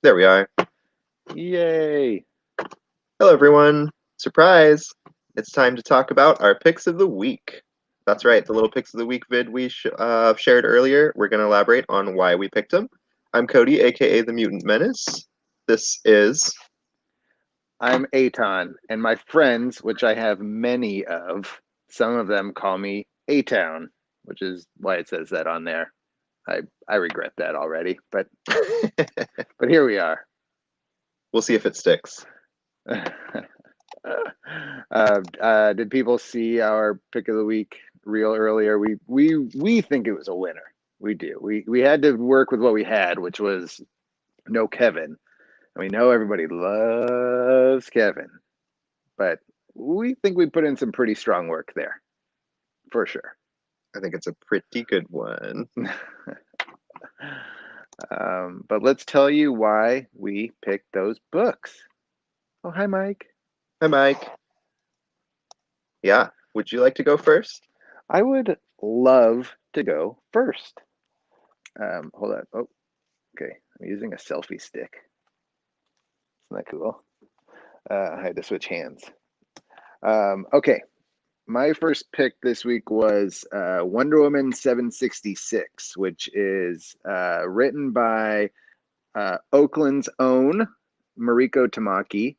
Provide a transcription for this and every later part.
There we are. Yay! Hello, everyone. Surprise! It's time to talk about our picks of the week. That's right, the little picks of the week vid we shared earlier. We're going to elaborate on why we picked them. I'm Cody, aka the Mutant Menace. This is. I'm Aton, and my friends, which I have many of, some of them call me A-Town, which is why it says that on there. I regret that already, but here we are. We'll see if it sticks. Did people see our pick of the week reel earlier? We think it was a winner. We do. We had to work with what we had, which was no Kevin. And we know everybody loves Kevin, but we think we put in some pretty strong work there, for sure. I think it's a pretty good one. But let's tell you why we picked those books. Oh, hi, Mike. Hi, Mike. Yeah, would you like to go first? I would love to go first. Hold on. Oh, okay. I'm using a selfie stick. Isn't that cool? I had to switch hands. Okay. My first pick this week was Wonder Woman 766, which is written by Oakland's own Mariko Tamaki,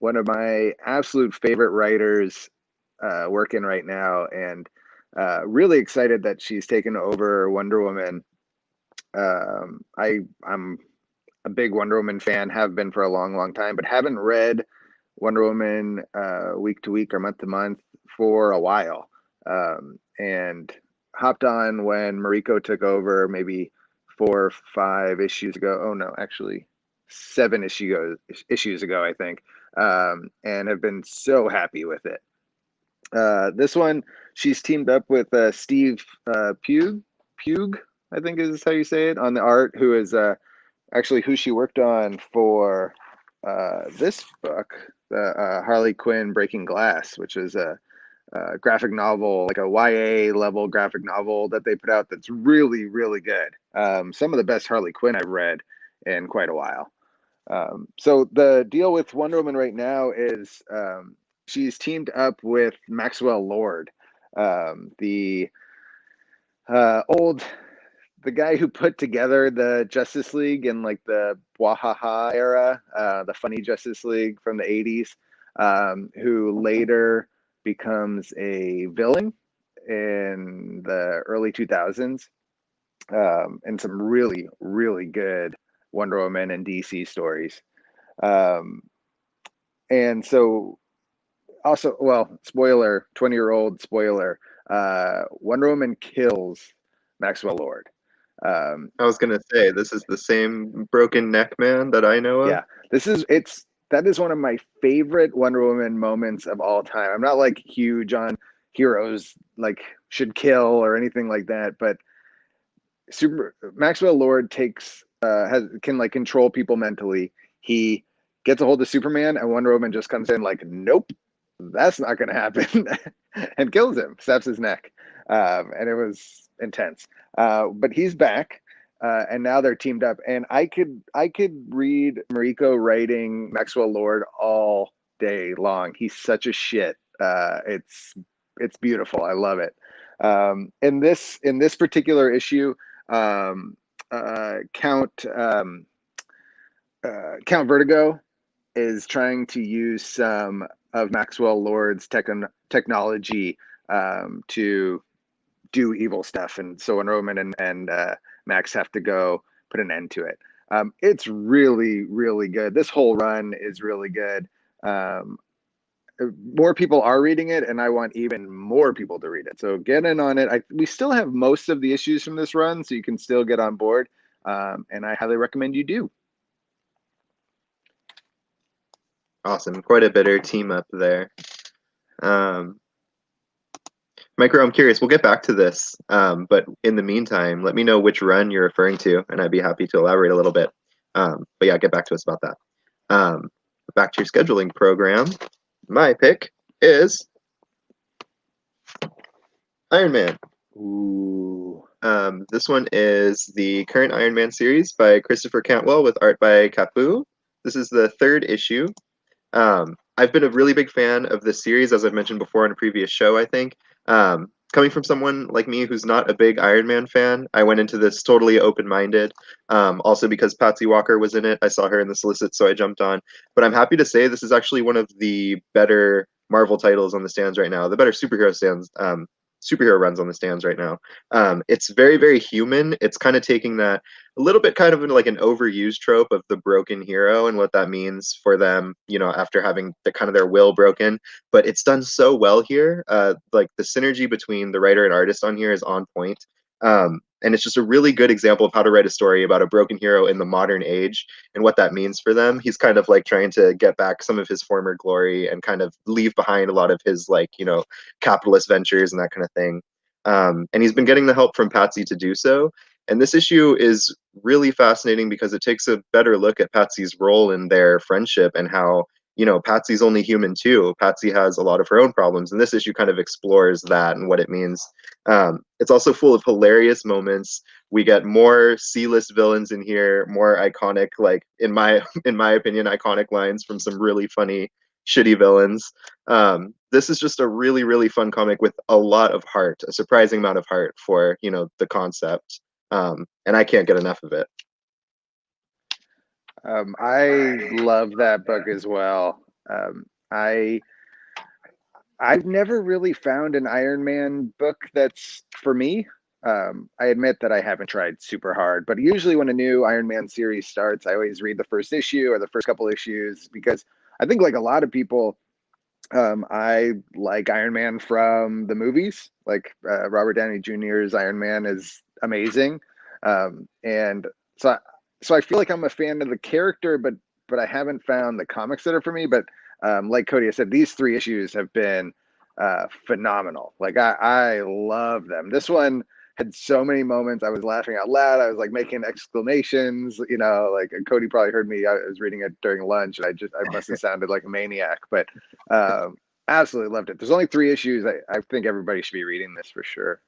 one of my absolute favorite writers working right now, and really excited that she's taken over Wonder Woman. I'm a big Wonder Woman fan, have been for a long, long time, but haven't read Wonder Woman week to week or month to month for a while. And hopped on when Mariko took over, maybe 4 or 5 issues ago. Oh no, actually 7 issues ago, I think. And have been so happy with it. This one, she's teamed up with Steve Pugh, I think is how you say it, on the art, who is actually who she worked on for this book, the Harley Quinn Breaking Glass, which is a graphic novel, like a YA level graphic novel that they put out that's really, really good. Some of the best Harley Quinn I've read in quite a while. So the deal with Wonder Woman right now is she's teamed up with Maxwell Lord, the old the guy who put together the Justice League in like the Wahaha era, the funny Justice League from the 80s, who later becomes a villain in the early 2000s, and some really, really good Wonder Woman and DC stories. Um, and so, also, well, spoiler, 20-year-old spoiler, Wonder Woman kills Maxwell Lord. I was going to say, this is the same broken neck man that I know of. Yeah, that is one of my favorite Wonder Woman moments of all time. I'm not like huge on heroes like should kill or anything like that, but Super Maxwell Lord can like control people mentally. He gets a hold of Superman, and Wonder Woman just comes in like, nope, that's not going to happen, and kills him, snaps his neck, and it was intense. But he's back, and now they're teamed up, and I could read Mariko writing Maxwell Lord all day long. He's such a shit. It's beautiful. I love it. In this particular issue, um, uh, Count um, Count Vertigo is trying to use some of Maxwell Lord's technology to do evil stuff, and so when Roman and Max have to go put an end to it. It's really, really good. This whole run is really good. Um, more people are reading it, and I want even more people to read it. So get in on it. We still have most of the issues from this run, so you can still get on board. And I highly recommend you do. Awesome. Quite a bitter team up there. Um, Micro, I'm curious. We'll get back to this, but in the meantime, let me know which run you're referring to, and I'd be happy to elaborate a little bit. But yeah, get back to us about that. Um, Back to your scheduling program. My pick is Iron Man. Ooh. This one is the current Iron Man series by Christopher Cantwell with art by Capu. This is the third issue. I've been a really big fan of this series, as I've mentioned before in a previous show, I think. Coming from someone like me who's not a big Iron Man fan, I went into this totally open-minded. Also because Patsy Walker was in it, I saw her in the solicit, so I jumped on. But I'm happy to say this is actually one of the better Marvel titles on the stands right now, the better superhero runs on the stands right now. It's very, very human. It's kind of taking that a little bit kind of like an overused trope of the broken hero and what that means for them, after having the kind of their will broken. But it's done so well here. Like the synergy between the writer and artist on here is on point. And it's just a really good example of how to write a story about a broken hero in the modern age and what that means for them. He's kind of like trying to get back some of his former glory and kind of leave behind a lot of his capitalist ventures and that kind of thing. And he's been getting the help from Patsy to do so. And this issue is really fascinating because it takes a better look at Patsy's role in their friendship and how, Patsy's only human too. Patsy has a lot of her own problems, and this issue kind of explores that and what it means. It's also full of hilarious moments. We get more C-list villains in here, more iconic, like in my opinion, iconic lines from some really funny, shitty villains. This is just a really, really fun comic with a lot of heart, a surprising amount of heart for the concept. And I can't get enough of it. I love that book as well. I've never really found an Iron Man book that's for me. I admit that I haven't tried super hard, but usually when a new Iron Man series starts, I always read the first issue or the first couple issues because I think, like a lot of people, I like Iron Man from the movies. Like Robert Downey Jr.'s Iron Man is amazing, and so I feel like I'm a fan of the character, but I haven't found the comics that are for me. But like Cody has said, these 3 issues have been phenomenal. Like I love them. This one had so many moments. I was laughing out loud. I was like making exclamations. Like Cody probably heard me. I was reading it during lunch, and I must have sounded like a maniac. But absolutely loved it. There's only 3 issues. I think everybody should be reading this for sure.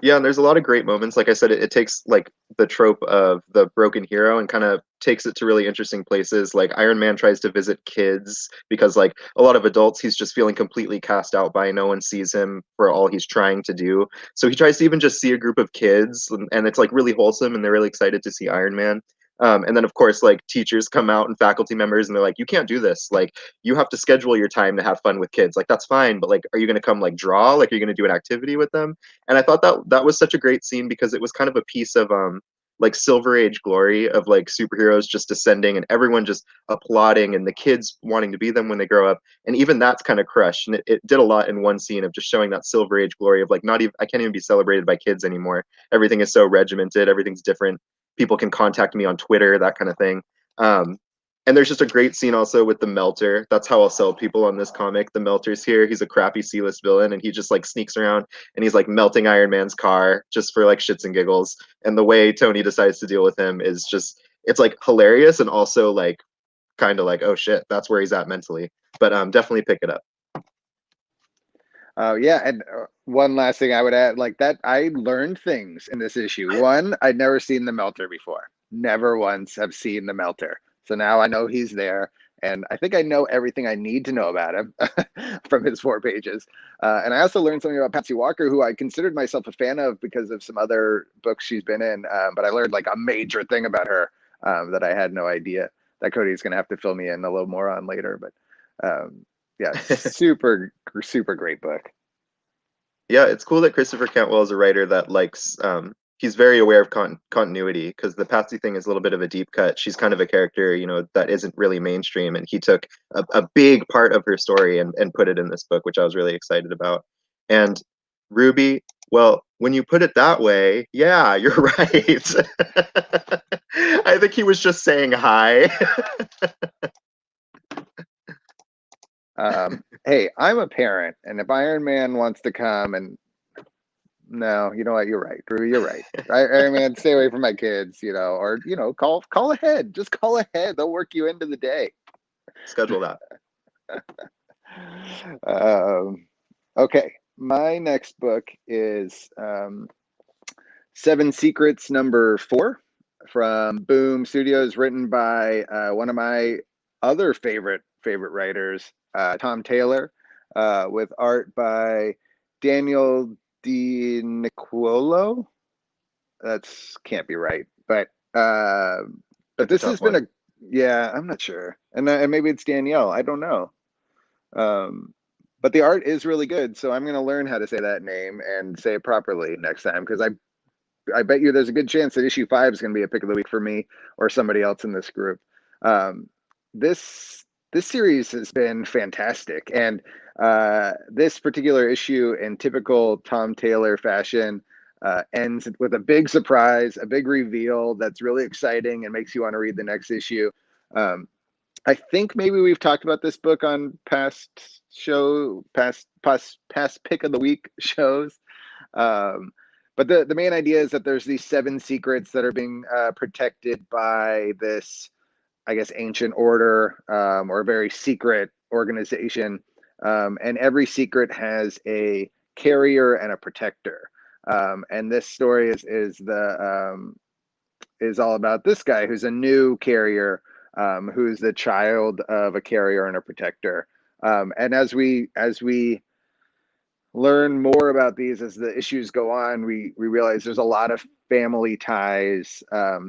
Yeah, and there's a lot of great moments. Like I said, it takes like the trope of the broken hero and kind of takes it to really interesting places. Like Iron Man tries to visit kids because like a lot of adults, he's just feeling completely cast out by. No one sees him for all he's trying to do. So he tries to even just see a group of kids, and it's like really wholesome, and they're really excited to see Iron Man. And then of course, like teachers come out and faculty members, and they're like, "You can't do this. Like, you have to schedule your time to have fun with kids. Like, that's fine, but like, are you going to come like draw? Like, are you going to do an activity with them?" And I thought that was such a great scene because it was kind of a piece of like Silver Age glory of like superheroes just descending and everyone just applauding and the kids wanting to be them when they grow up. And even that's kind of crushed. And it did a lot in one scene of just showing that Silver Age glory of like, not even, I can't even be celebrated by kids anymore. Everything is so regimented, everything's different. People can contact me on Twitter, that kind of thing. Um, and there's just a great scene also with the Melter. That's how I'll sell people on this comic. The Melter's here. He's a crappy C-list villain, and he just like sneaks around and he's like melting Iron Man's car just for like shits and giggles. And the way Tony decides to deal with him is just it's like hilarious and also like kind of like, oh shit, that's where he's at mentally. But definitely pick it up. Yeah, and one last thing I would add, like that, I learned things in this issue. One, I'd never seen the Melter before. Never once have seen the Melter. So now I know he's there, and I think I know everything I need to know about him from his 4 pages. And I also learned something about Patsy Walker, who I considered myself a fan of because of some other books she's been in. But I learned like a major thing about her that I had no idea. That Cody's going to have to fill me in a little more on later. But yeah, super, super great book. Yeah, it's cool that Christopher Cantwell is a writer that likes he's very aware of continuity because the Patsy thing is a little bit of a deep cut. She's kind of a character, that isn't really mainstream, and he took a big part of her story and put it in this book, which I was really excited about. And Ruby, well, when you put it that way, yeah, you're right. I think he was just saying hi. Hey, I'm a parent, and if Iron Man wants to come and no, you know what? You're right, Drew. You're right. Iron Man, stay away from my kids. Or call ahead. Just call ahead. They'll work you into the day. Schedule that. Okay, my next book is Seven Secrets #4 from Boom Studios, written by one of my other favorite writers, Tom Taylor, with art by Daniel Di Nicuolo. That's can't be right, but It's a this tough has been one. a yeah. I'm not sure, and maybe it's Danielle. I don't know. Um, but the art is really good, so I'm gonna learn how to say that name and say it properly next time because I bet you there's a good chance that issue 5 is going to be a pick of the week for me or somebody else in this group. Um, this series has been fantastic, and this particular issue, in typical Tom Taylor fashion, ends with a big surprise, a big reveal that's really exciting and makes you want to read the next issue. Um, I think maybe we've talked about this book on past pick of the week shows. Um, but the main idea is that there's these 7 secrets that are being protected by this, I guess, ancient order, or a very secret organization. And every secret has a carrier and a protector. And this story is all about this guy who's a new carrier, who's the child of a carrier and a protector. And as we learn more about these as the issues go on, we realize there's a lot of family ties.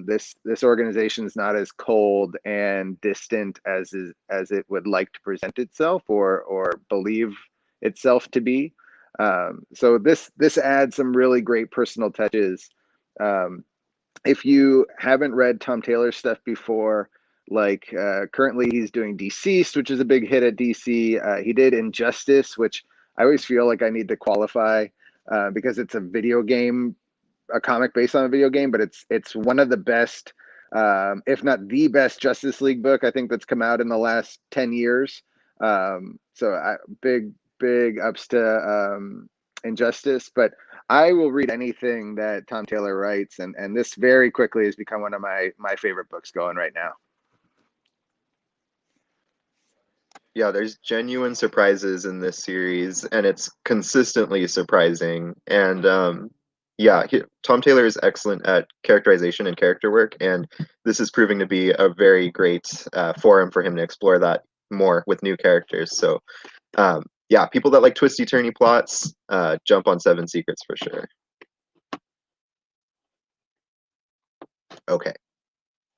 This organization is not as cold and distant as it would like to present itself or believe itself to be. So this adds some really great personal touches. Um, if you haven't read Tom Taylor stuff before, like currently he's doing Deceased, which is a big hit at DC. He did Injustice, which I always feel like I need to qualify because it's a video game, a comic based on a video game, but it's one of the best, if not the best, Justice League book I think that's come out in the last 10 years. Big ups to Injustice, but I will read anything that Tom Taylor writes, and this very quickly has become one of my favorite books going right now. Yeah, there's genuine surprises in this series, and it's consistently surprising. And yeah, Tom Taylor is excellent at characterization and character work, and this is proving to be a very great forum for him to explore that more with new characters. So yeah, people that like twisty turny plots, jump on Seven Secrets for sure. Okay,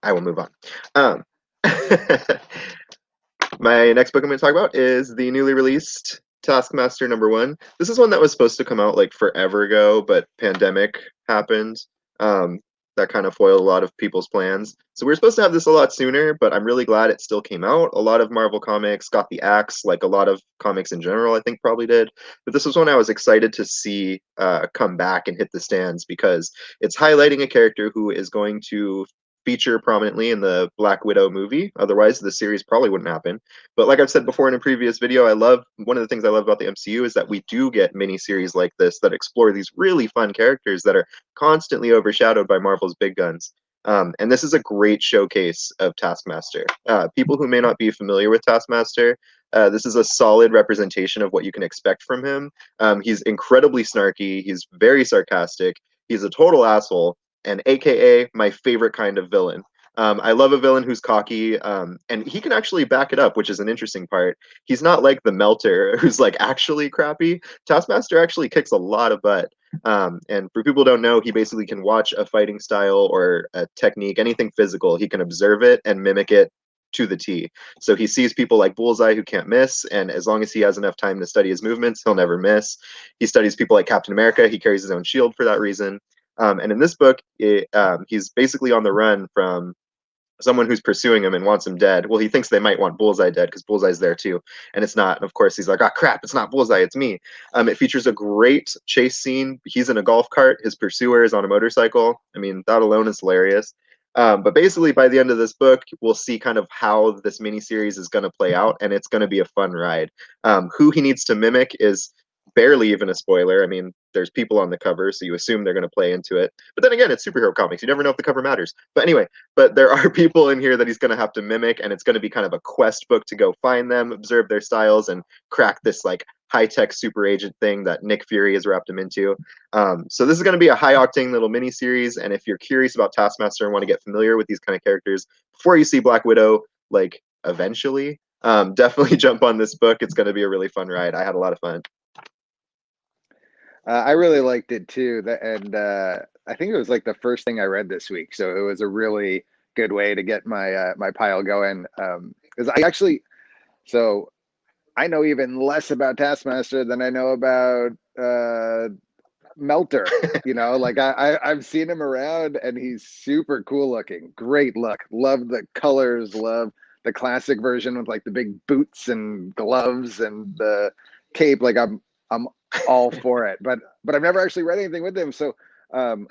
I will move on. Um, My next book I'm going to talk about is the newly released Taskmaster #1. This is one that was supposed to come out like forever ago, but pandemic happened. That kind of foiled a lot of people's plans. So we were supposed to have this a lot sooner, but I'm really glad it still came out. A lot of Marvel comics got the axe, like a lot of comics in general, I think probably did. But this was one I was excited to see come back and hit the stands because it's highlighting a character who is going to feature prominently in the Black Widow movie. Otherwise, the series probably wouldn't happen. But like I've said before in a previous video, I love one of the things I love about the MCU is that we do get miniseries like this that explore these really fun characters that are constantly overshadowed by Marvel's big guns. And this is a great showcase of Taskmaster. People who may not be familiar with Taskmaster, this is a solid representation of what you can expect from him. He's incredibly snarky. He's very sarcastic. He's a total asshole, and AKA my favorite kind of villain. I love a villain who's cocky, and he can actually back it up, which is an interesting part. He's not like the Melter, who's like actually crappy. Taskmaster actually kicks a lot of butt. And for people who don't know, he basically can watch a fighting style or a technique, anything physical. He can observe it and mimic it to the T. So he sees people like Bullseye who can't miss, and as long as he has enough time to study his movements, he'll never miss. He studies people like Captain America. He carries his own shield for that reason. And in this book, he's basically on the run from someone who's pursuing him and wants him dead. Well, he thinks they might want Bullseye dead because Bullseye's there too, and it's not. And of course, he's like, "Ah, crap! It's not Bullseye, it's me." It features a great chase scene. He's in a golf cart. His pursuer is on a motorcycle. I mean, that alone is hilarious. But basically, by the end of this book, we'll see kind of how this miniseries is going to play out, and it's going to be a fun ride. Who he needs to mimic is barely even a spoiler. I mean, there's people on the cover, so you assume they're going to play into it. But then again, it's superhero comics. You never know if the cover matters. But anyway, but there are people in here that he's going to have to mimic, and it's going to be kind of a quest book to go find them, observe their styles, and crack this like high-tech super agent thing that Nick Fury has wrapped him into. So this is going to be a high-octane little mini-series, and if you're curious about Taskmaster and want to get familiar with these kind of characters before you see Black Widow, like, eventually, definitely jump on this book. It's going to be a really fun ride. I had a lot of fun. I really liked it too, and I think it was like the first thing I read this week, so it was a really good way to get my my pile going. Because so I know even less about Taskmaster than I know about Melter. You know, like I've seen him around, and he's super cool looking, great look. Love the colors, love the classic version with like the big boots and gloves and the cape. Like I'm all for it. But I've never actually read anything with him. So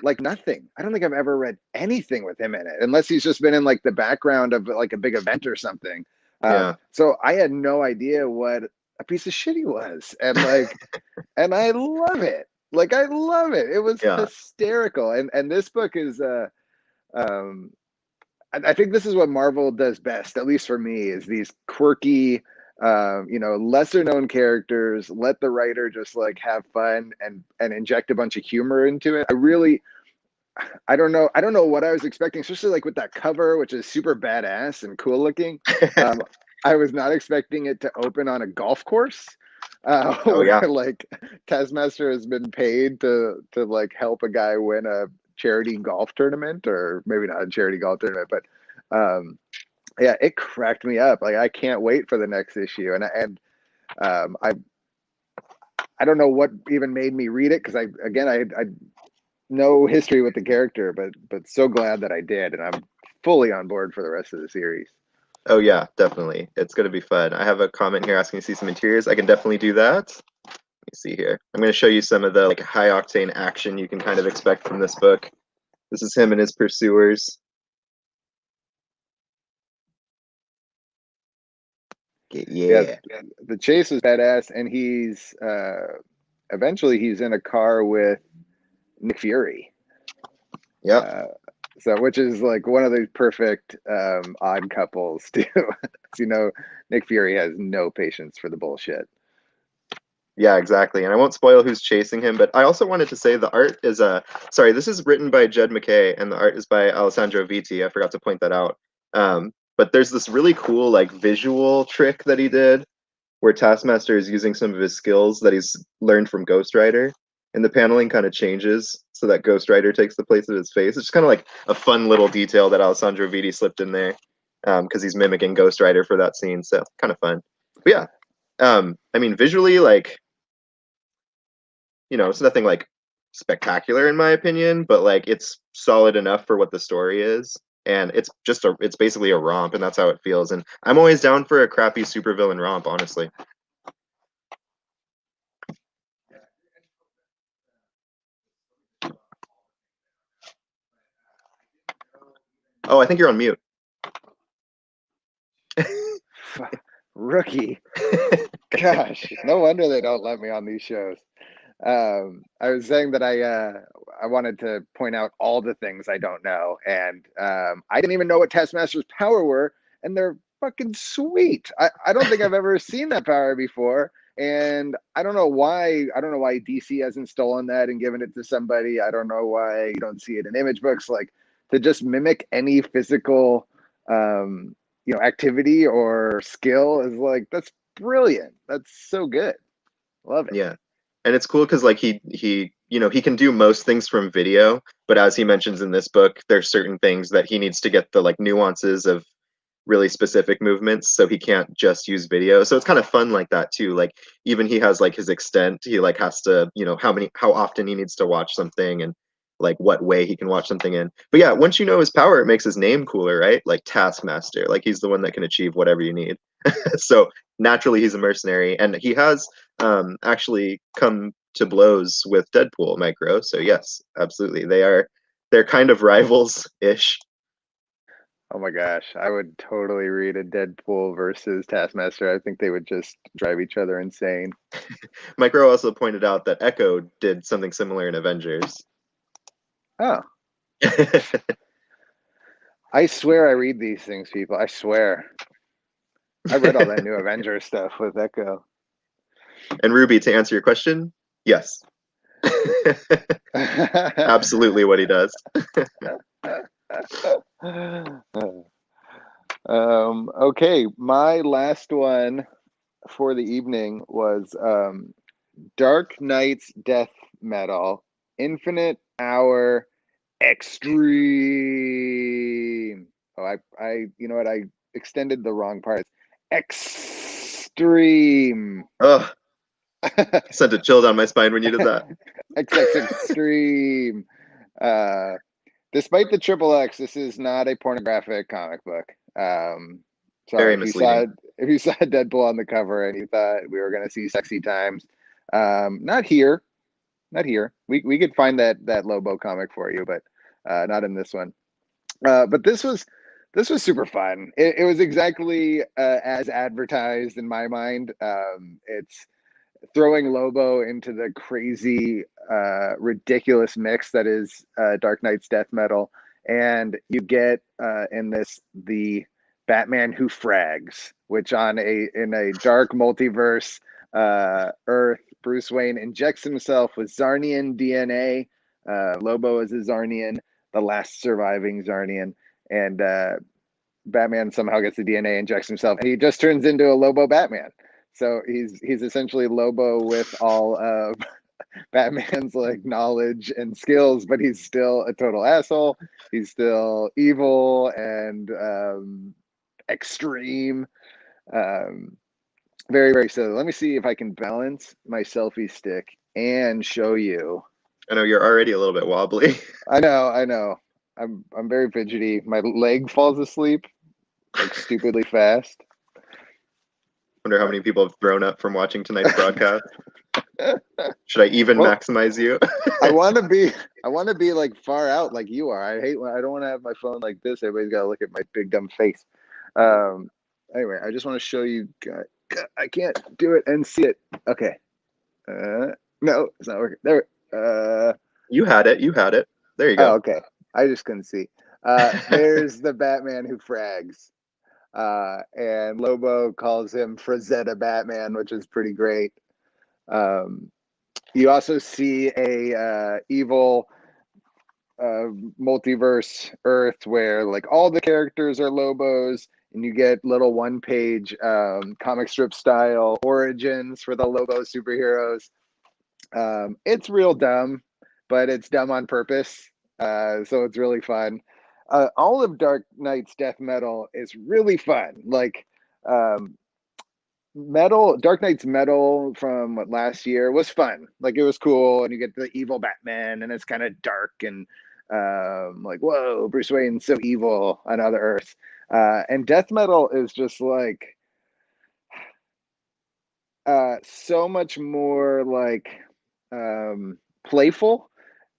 like nothing. I don't think I've ever read anything with him in it, unless he's just been in like the background of like a big event or something. Yeah. So I had no idea what a piece of shit he was, and like, and I love it. Like I love it. It was Yeah. hysterical. And this book is um I think this is what Marvel does best, at least for me, is these quirky, you know, lesser known characters. Let the writer just like have fun and inject a bunch of humor into it. I don't know. I don't know what I was expecting, especially like with that cover, which is super badass and cool looking. I was not expecting it to open on a golf course, Oh, where yeah. like Taskmaster has been paid to like help a guy win a charity golf tournament, or maybe not a charity golf tournament, but yeah, it cracked me up. Like I can't wait for the next issue, and I don't know what even made me read it, because I no history with the character, but so glad that I did, and I'm fully on board for the rest of the series. Oh, yeah, definitely. It's going to be fun. I have a comment here asking to see some interiors. I can definitely do that. Let me see here. I'm going to show you some of the like high-octane action you can kind of expect from this book. This is him and his pursuers. Yeah, Yeah. the chase is badass, and he's eventually he's in a car with Nick Fury. Yep. So, which is like one of those perfect odd couples too. You know, Nick Fury has no patience for the bullshit. Yeah, exactly. And I won't spoil who's chasing him, but I also wanted to say the art is sorry, this is written by Jed MacKay and the art is by Alessandro Vitti. I forgot to point that out. But there's this really cool like visual trick that he did where Taskmaster is using some of his skills that he's learned from Ghost Rider, and the paneling kind of changes so that Ghost Rider takes the place of his face. It's just kind of like a fun little detail that Alessandro Vitti slipped in there because he's mimicking Ghost Rider for that scene. So kind of fun. But yeah, I mean, visually, like, it's nothing like spectacular in my opinion, but like it's solid enough for what the story is. And it's basically a romp, and that's how it feels. And I'm always down for a crappy supervillain romp, honestly. Oh, I think you're on mute. Rookie. Gosh, no wonder they don't let me on these shows. I was saying that I wanted to point out all the things I don't know, and I didn't even know what Taskmaster's power were, and they're fucking sweet. I don't think I've ever seen that power before, and I don't know why. I don't know why DC hasn't stolen that and given it to somebody. I don't know why you don't see it in image books. Like, to just mimic any physical, activity or skill is like, that's brilliant. That's so good. Love it. Yeah. And it's cool because like he can do most things from video, but as he mentions in this book, there's certain things that he needs to get the like nuances of really specific movements, so he can't just use video. So it's kind of fun like that too. Like even he has like his extent, he like has to, how often he needs to watch something and like what way he can watch something in. But yeah, once you know his power, it makes his name cooler, right? Like Taskmaster. Like he's the one that can achieve whatever you need. So naturally he's a mercenary, and he has actually come to blows with Deadpool, Micro. So yes, absolutely. They're kind of rivals ish. Oh my gosh, I would totally read a Deadpool versus Taskmaster. I think they would just drive each other insane. Micro also pointed out that Echo did something similar in Avengers. Oh, I swear I read these things, people. I swear. I read all that new Avengers stuff with Echo. And Ruby, to answer your question, yes. Absolutely what he does. Okay, my last one for the evening was Dark Knight's Death Metal Infinite Hour Extreme. Oh, you know what? I extended the wrong part. Extreme. Oh, sent a chill down my spine when you did that. XX Extreme. Despite the triple X, this is not a pornographic comic book. Very Sorry, misleading. if you saw Deadpool on the cover and you thought we were going to see sexy times, not here, not here. We could find that Lobo comic for you, but not in this one. But this was super fun. It was exactly as advertised in my mind. It's throwing Lobo into the crazy, ridiculous mix that is Dark Knight's Death Metal, and you get in this the Batman Who Frags, which in a dark multiverse Earth, Bruce Wayne injects himself with Zarnian DNA. Lobo is a Zarnian, the last surviving Zarnian, and Batman somehow gets the DNA, injects himself, and he just turns into a Lobo Batman. So he's essentially Lobo with all of Batman's like knowledge and skills, but he's still a total asshole. He's still evil and extreme. Very, very silly. Let me see if I can balance my selfie stick and show you. I know you're already a little bit wobbly. I know. I'm very fidgety. My leg falls asleep like stupidly fast. Wonder how many people have thrown up from watching tonight's broadcast. Should I even maximize you? I want to be like far out like you are. I don't want to have my phone like this. Everybody's got to look at my big dumb face. Anyway, I just want to show you. I can't do it and see it. Okay. No, it's not working. There. You had it. There you go. Oh, okay. I just couldn't see. There's the Batman Who Frags. And Lobo calls him Frazetta Batman, which is pretty great. You also see a evil multiverse Earth where like all the characters are Lobos, and you get little one-page comic strip style origins for the Lobo superheroes. It's real dumb, but it's dumb on purpose, so it's really fun. All of Dark Knight's Death Metal is really fun. Like Dark Knight's Metal from last year was fun. Like it was cool, and you get the evil Batman, and it's kind of dark and like whoa, Bruce Wayne's so evil on Other Earth. And Death Metal is just like so much more like playful.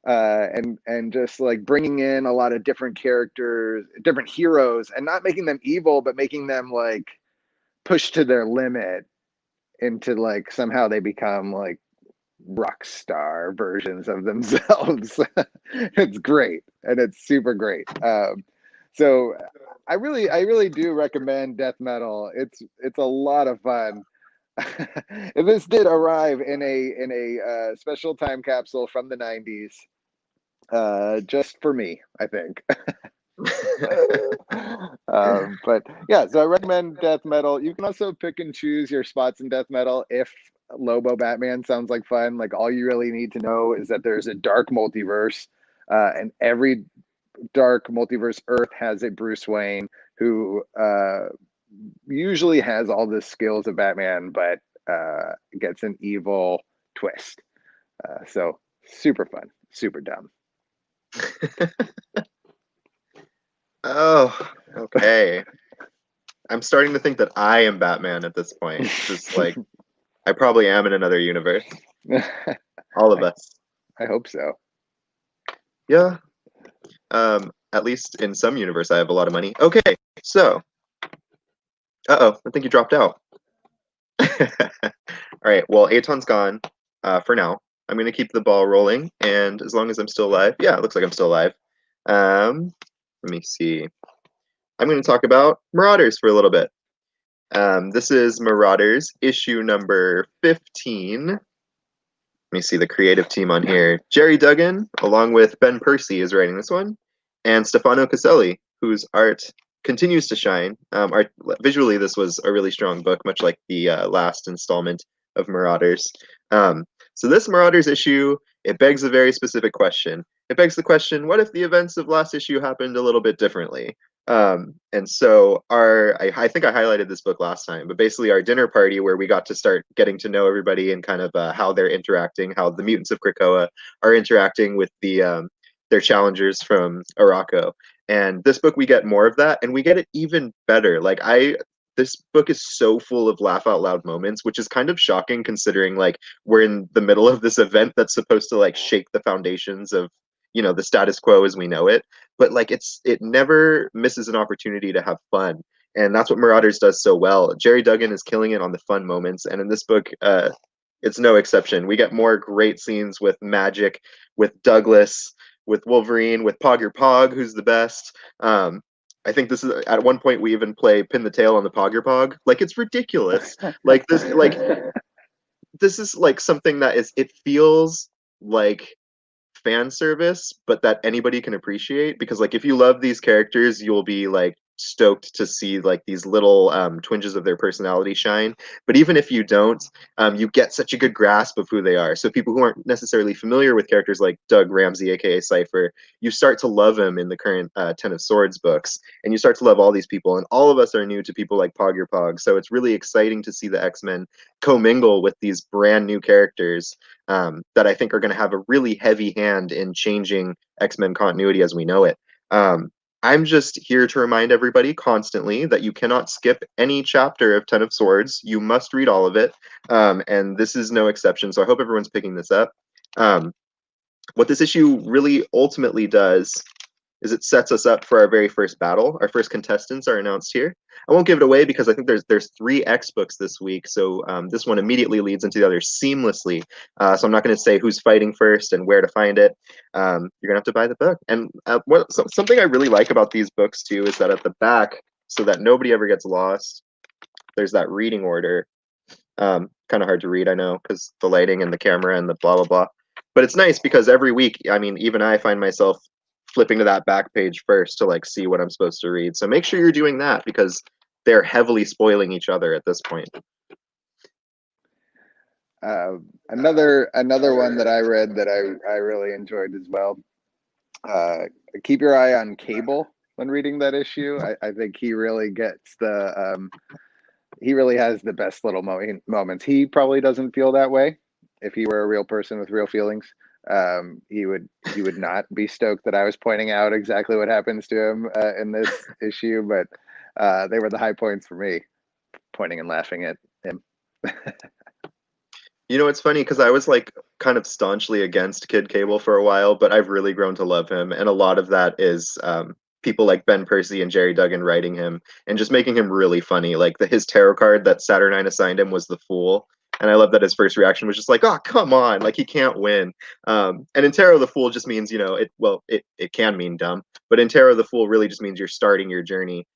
And just like bringing in a lot of different characters, different heroes, and not making them evil, but making them like pushed to their limit into like somehow they become like rock star versions of themselves. It's great, and it's super great. So I really do recommend Death Metal. It's a lot of fun. This did arrive in a special time capsule from the 90s. Just for me, I think. But yeah, so I recommend Death Metal. You can also pick and choose your spots in Death Metal if Lobo Batman sounds like fun. Like all you really need to know is that there's a dark multiverse, and every dark multiverse Earth has a Bruce Wayne who usually has all the skills of Batman, but gets an evil twist. So super fun, super dumb. Oh, okay. I'm starting to think that I am Batman at this point. Just like I probably am in another universe. All of us. I hope so. Yeah. At least in some universe, I have a lot of money. Okay, so. I think you dropped out. All right. Well, Aton's gone for now. I'm going to keep the ball rolling, and as long as I'm still alive, yeah, it looks like I'm still alive. Let me see. I'm going to talk about Marauders for a little bit. This is Marauders, issue number 15. Let me see the creative team on here. Jerry Duggan, along with Ben Percy, is writing this one, and Stefano Caselli, whose art continues to shine. Visually, this was a really strong book, much like the last installment of Marauders. Um, so this Marauders issue, it begs a very specific question. It begs the question, what if the events of last issue happened a little bit differently? And so I think I highlighted this book last time, but basically our dinner party where we got to start getting to know everybody and kind of how they're interacting, how the mutants of Krakoa are interacting with their challengers from Arakko. And this book we get more of that, and we get it even better. This book is so full of laugh out loud moments, which is kind of shocking considering like we're in the middle of this event that's supposed to like shake the foundations of the status quo as we know it, but like it never misses an opportunity to have fun, and that's what Marauders does so well. Jerry Duggan is killing it on the fun moments, and in this book it's no exception. We get more great scenes with Magic, with Douglas, with Wolverine, with Pogger Pog, who's the best. I think this is at one point we even play pin the tail on the Pogger Pog. Like it's ridiculous. This is like something that it feels like fan service, but that anybody can appreciate, because like if you love these characters, you'll be like stoked to see like these little twinges of their personality shine. But even if you don't, you get such a good grasp of who they are. So people who aren't necessarily familiar with characters like Doug Ramsey, aka Cypher, you start to love him in the current Ten of Swords books, and you start to love all these people. And all of us are new to people like Pogger Pog, so it's really exciting to see the X-Men commingle with these brand new characters that I think are going to have a really heavy hand in changing X-Men continuity as we know it. I'm just here to remind everybody constantly that you cannot skip any chapter of Ten of Swords. You must read all of it, and this is no exception. So I hope everyone's picking this up. What this issue really ultimately does is it sets us up for our very first battle. Our first contestants are announced here. I won't give it away because I think there's 3 X books this week, so this one immediately leads into the other seamlessly. So I'm not going to say who's fighting first and where to find it. You're gonna have to buy the book. And something I really like about these books too is that at the back, so that nobody ever gets lost, there's that reading order. Kind of hard to read, I know, because the lighting and the camera and the blah blah blah. But it's nice because every week, I mean, even I find myself flipping to that back page first to like see what I'm supposed to read. So make sure you're doing that because they're heavily spoiling each other at this point. Another one that I read that I really enjoyed as well. Keep your eye on Cable when reading that issue. I think he really gets he really has the best little moments. He probably doesn't feel that way. If he were a real person with real feelings, he would not be stoked that I was pointing out exactly what happens to him in this issue. But they were the high points for me, pointing and laughing at him. You know, it's funny because I was like kind of staunchly against Kid Cable for a while, but I've really grown to love him, and a lot of that is people like Ben Percy and Jerry Duggan writing him and just making him really funny. Like his tarot card that Saturnine assigned him was the Fool, and I love that his first reaction was just like, "Oh, come on! Like he can't win." And in tarot, the Fool just means it can mean dumb, but in tarot, the Fool really just means you're starting your journey.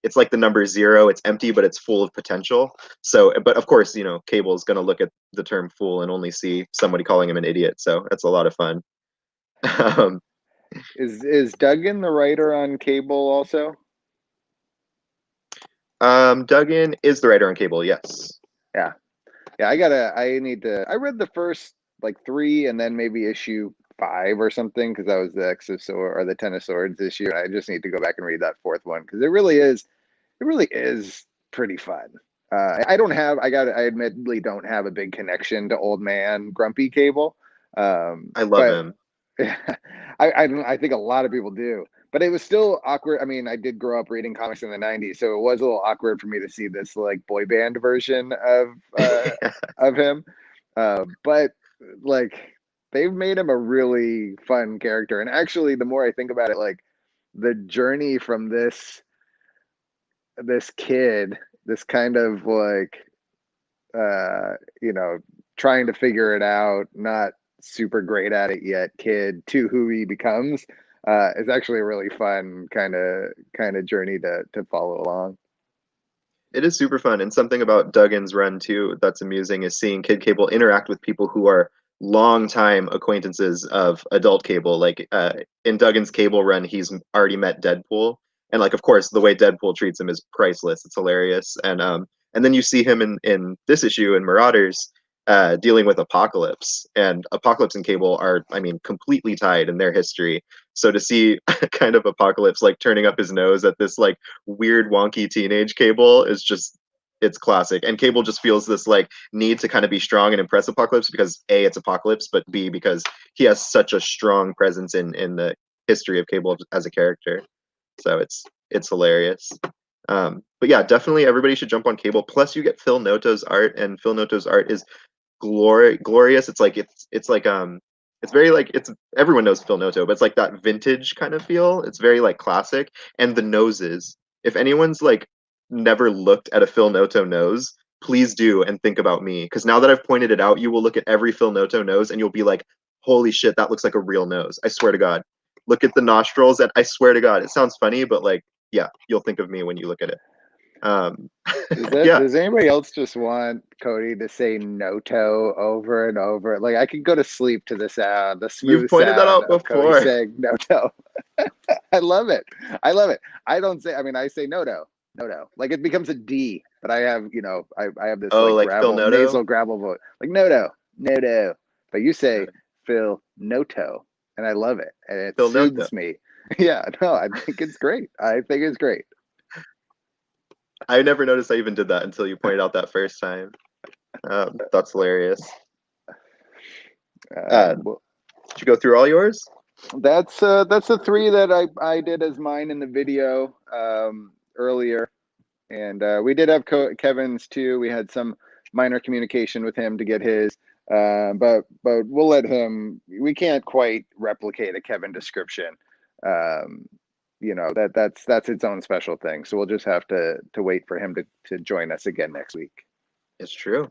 It's like the number 0. It's empty, but it's full of potential. So, but of course, Cable is going to look at the term fool and only see somebody calling him an idiot. So that's a lot of fun. Is Duggan the writer on Cable also? Duggan is the writer on Cable. Yes. Yeah. I read the first like 3 and then maybe issue 5 or something because that was the X of Sword or the Ten of Swords issue. I just need to go back and read that 4th one because it really is pretty fun. I admittedly don't have a big connection to old man Grumpy Cable. I love him. I think a lot of people do, but it was still awkward. I mean, I did grow up reading comics in the '90s, so it was a little awkward for me to see this like boy band version of him. But like they've made him a really fun character, and actually, the more I think about it, like the journey from this kid, this kind of like trying to figure it out, not super great at it yet kid to who he becomes is actually a really fun kind of journey to follow along. It is super fun, and something about Duggan's run too that's amusing is seeing Kid Cable interact with people who are longtime acquaintances of adult Cable. Like in Duggan's Cable run, he's already met Deadpool, and like of course the way Deadpool treats him is priceless. It's hilarious, and then you see him in this issue in Marauders. Dealing with Apocalypse, and Apocalypse and Cable are, I mean, completely tied in their history. So to see kind of Apocalypse like turning up his nose at this like weird wonky teenage Cable is just, it's classic. And Cable just feels this like need to kind of be strong and impress Apocalypse because A, it's Apocalypse, but B, because he has such a strong presence in the history of Cable as a character. So it's hilarious. But yeah, definitely everybody should jump on Cable. Plus you get Phil Noto's art, and Phil Noto's art is glorious. It's like it's like it's very like, it's, everyone knows Phil Noto, but it's like that vintage kind of feel. It's very like classic. And the noses, if anyone's like never looked at a Phil Noto nose, please do and think about me, because now that I've pointed it out, you will look at every Phil Noto nose and you'll be like, holy shit, that looks like a real nose. I swear to God. Look at the nostrils, and I swear to God, it sounds funny, but like, yeah, you'll think of me when you look at it. Um, yeah, Does anybody else just want Cody to say Noto over and over? Like I could go to sleep to the sound, the you've smooth pointed that sound out of Cody before. saying Noto. I love it. I love it. I don't say. I mean, I say Noto, Noto. Like it becomes a D, but I have, I have this Oh, like like Phil gravel, Noto? nasal gravel voice, like Noto, Noto. But you say Uh, Phil Noto, and I love it, and it Phil Noto. soothes me. Yeah, no, I think it's great. I think it's great. I never noticed I even did that until you pointed out that first time. That's hilarious. Uh, Well, did you go through all yours? that's the three that I did as mine in the video earlier, and we did have Kevin's too. We had some minor communication with him to get his, but we'll let him. We can't quite replicate a Kevin description. Um, that's its own special thing. So we'll just have to wait for him to join us again next week. It's true.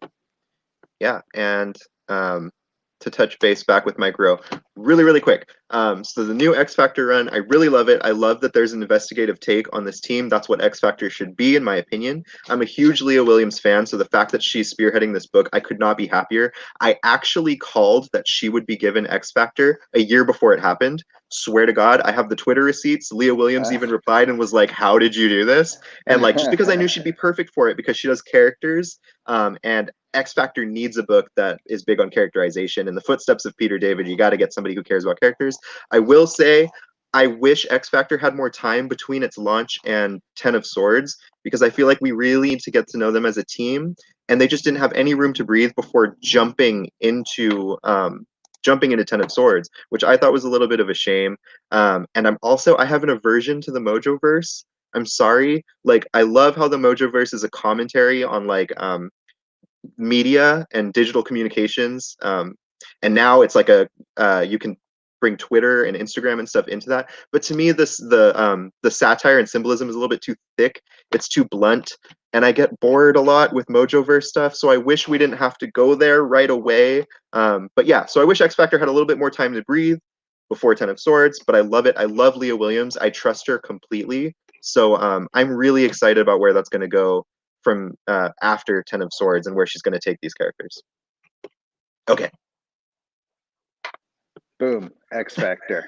Yeah, and to touch base back with Micro, really, really quick. So the new X Factor run, I really love it. I love that there's an investigative take on this team. That's what X Factor should be, in my opinion. I'm a huge Leah Williams fan, so the fact that she's spearheading this book, I could not be happier. I actually called that she would be given X Factor a year before it happened. Swear to God, I have the Twitter receipts. Leah Williams even replied and was like, "How did you do this?" And like, just because I knew she'd be perfect for it, because she does characters, and X Factor needs a book that is big on characterization. In the footsteps of Peter David, you got to get somebody who cares about characters. I will say, I wish X Factor had more time between its launch and Ten of Swords, because I feel like we really need to get to know them as a team, and they just didn't have any room to breathe before jumping into Ten of Swords, which I thought was a little bit of a shame. And I have an aversion to the Mojoverse. I'm sorry. Like, I love how the Mojoverse is a commentary on like media and digital communications, and now it's like a you can bring Twitter and Instagram and stuff into that. But to me, the satire and symbolism is a little bit too thick. It's too blunt, and I get bored a lot with Mojoverse stuff. So I wish we didn't have to go there right away. But yeah, so I wish X Factor had a little bit more time to breathe before Ten of Swords. But I love it. I love Leah Williams. I trust her completely. So I'm really excited about where that's going to go from after Ten of Swords and where she's going to take these characters. Okay. Boom, X Factor.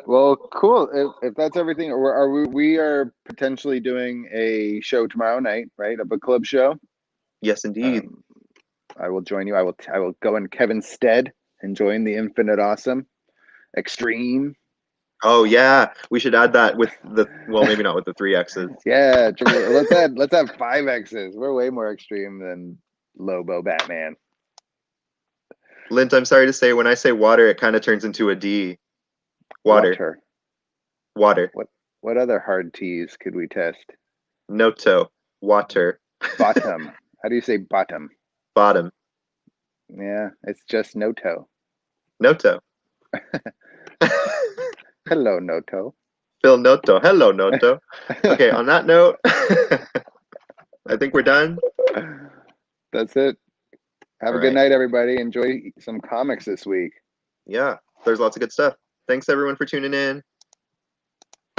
Well, cool. If that's everything, are we are potentially doing a show tomorrow night, right? A book club show. Yes, indeed. I will join you. I will go in Kevin's stead and join the Infinite Awesome Extreme. Oh yeah, we should add that with maybe not with the 3 X's. Yeah, let's have 5 X's. We're way more extreme than Lobo Batman. Lint, I'm sorry to say, when I say water, it kind of turns into a D. Water. What other hard T's could we test? Noto. Water. Bottom. How do you say bottom? Bottom. Yeah, it's just Noto. Noto. Hello, Noto. Phil Noto. Hello, Noto. Okay, on that note, I think we're done. That's it. Have a good night, everybody. Enjoy some comics this week. Yeah, there's lots of good stuff. Thanks, everyone, for tuning in.